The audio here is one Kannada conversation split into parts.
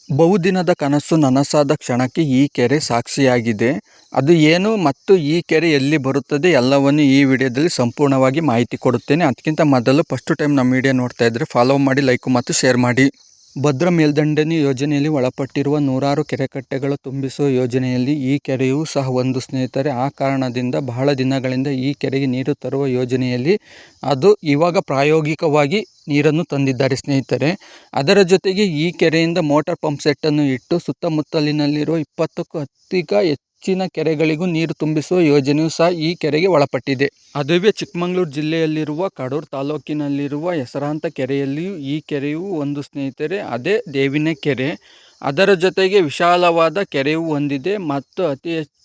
ಬಹುದಿನದ ಕನಸು ನನಸಾದ ಕ್ಷಣಕ್ಕೆ ಈ ಕೆರೆ ಸಾಕ್ಷಿಯಾಗಿದೆ. ಅದು ಏನು ಮತ್ತು ಈ ಕೆರೆ ಎಲ್ಲಿ ಬರುತ್ತದೆ ಎಲ್ಲವನ್ನು ಈ ವಿಡಿಯೋದಲ್ಲಿ ಸಂಪೂರ್ಣವಾಗಿ ಮಾಹಿತಿ ಕೊಡುತ್ತೇನೆ. ಅದಕ್ಕಿಂತ ಮೊದಲು ಫಸ್ಟ್ ಟೈಮ್ ನಮ್ಮ ವಿಡಿಯೋ ನೋಡ್ತಾ ಇದ್ದರೆ ಫಾಲೋ ಮಾಡಿ, ಲೈಕ್ ಮತ್ತು ಶೇರ್ ಮಾಡಿ. ಭದ್ರಾ ಮೇಲ್ದಂಡೆ ಯೋಜನೆಯಲ್ಲಿ ಒಳಪಟ್ಟಿರುವ ನೂರಾರು ಕೆರೆಕಟ್ಟೆಗಳು ತುಂಬಿಸುವ ಯೋಜನೆಯಲ್ಲಿ ಈ ಕೆರೆಯೂ ಸಹ ಒಂದು ಸ್ನೇಹಿತರೆ. ಆ ಕಾರಣದಿಂದ ಬಹಳ ದಿನಗಳಿಂದ ಈ ಕೆರೆಗೆ ನೀರು ತರುವ ಯೋಜನೆಯಲ್ಲಿ ಅದು ಇವಾಗ ಪ್ರಾಯೋಗಿಕವಾಗಿ ನೀರನ್ನು ತಂದಿದ್ದಾರೆ ಸ್ನೇಹಿತರೆ. ಅದರ ಜೊತೆಗೆ ಈ ಕೆರೆಯಿಂದ ಮೋಟಾರ್ ಪಂಪ್ ಸೆಟ್ಟನ್ನು ಇಟ್ಟು ಸುತ್ತಮುತ್ತಲಿನಲ್ಲಿರುವ 20ಕ್ಕೂ ಹೆಚ್ಚಿನ ಕೆರೆಗಳಿಗೂ ನೀರು ತುಂಬಿಸುವ ಯೋಜನೆಯೂ ಸಹ ಈ ಕೆರೆಗೆ ಒಳಪಟ್ಟಿದೆ. ಅದುವೇ ಚಿಕ್ಕಮಗಳೂರು ಜಿಲ್ಲೆಯಲ್ಲಿರುವ ಕಡೂರು ತಾಲೂಕಿನಲ್ಲಿರುವ ಹೆಸರಾಂತ ಕೆರೆಯಲ್ಲಿಯೂ ಈ ಕೆರೆಯೂ ಒಂದು ಸ್ನೇಹಿತರೆ. ಅದೇ ದೇವಿನ ಕೆರೆ. ಅದರ ಜೊತೆಗೆ ವಿಶಾಲವಾದ ಕೆರೆಯೂ ಹೊಂದಿದೆ ಮತ್ತು ಅತಿ ಹೆಚ್ಚು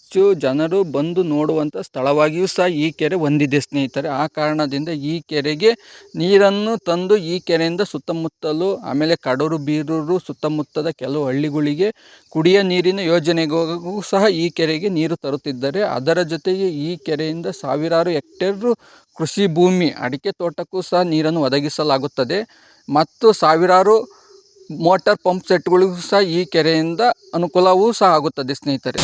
ಜನರು ಬಂದು ನೋಡುವಂಥ ಸ್ಥಳವಾಗಿಯೂ ಸಹ ಈ ಕೆರೆ ಹೊಂದಿದೆ ಸ್ನೇಹಿತರೆ. ಆ ಕಾರಣದಿಂದ ಈ ಕೆರೆಗೆ ನೀರನ್ನು ತಂದು ಈ ಕೆರೆಯಿಂದ ಸುತ್ತಮುತ್ತಲು ಆಮೇಲೆ ಕಡೂರು, ಬೀರೂರು ಸುತ್ತಮುತ್ತದ ಕೆಲವು ಹಳ್ಳಿಗಳಿಗೆ ಕುಡಿಯ ನೀರಿನ ಯೋಜನೆಗೂ ಸಹ ಈ ಕೆರೆಗೆ ನೀರು ತರುತ್ತಿದ್ದಾರೆ. ಅದರ ಜೊತೆಗೆ ಈ ಕೆರೆಯಿಂದ ಸಾವಿರಾರು ಹೆಕ್ಟೇರ್ ಕೃಷಿ ಭೂಮಿ, ಅಡಿಕೆ ತೋಟಕ್ಕೂ ಸಹ ನೀರನ್ನು ಒದಗಿಸಲಾಗುತ್ತದೆ ಮತ್ತು ಸಾವಿರಾರು ಮೋಟಾರ್ ಪಂಪ್ ಸೆಟ್ಗಳಿಗೂ ಸಹ ಈ ಕೆರೆಯಿಂದ ಅನುಕೂಲವೂ ಸಹ ಆಗುತ್ತದೆ ಸ್ನೇಹಿತರೆ.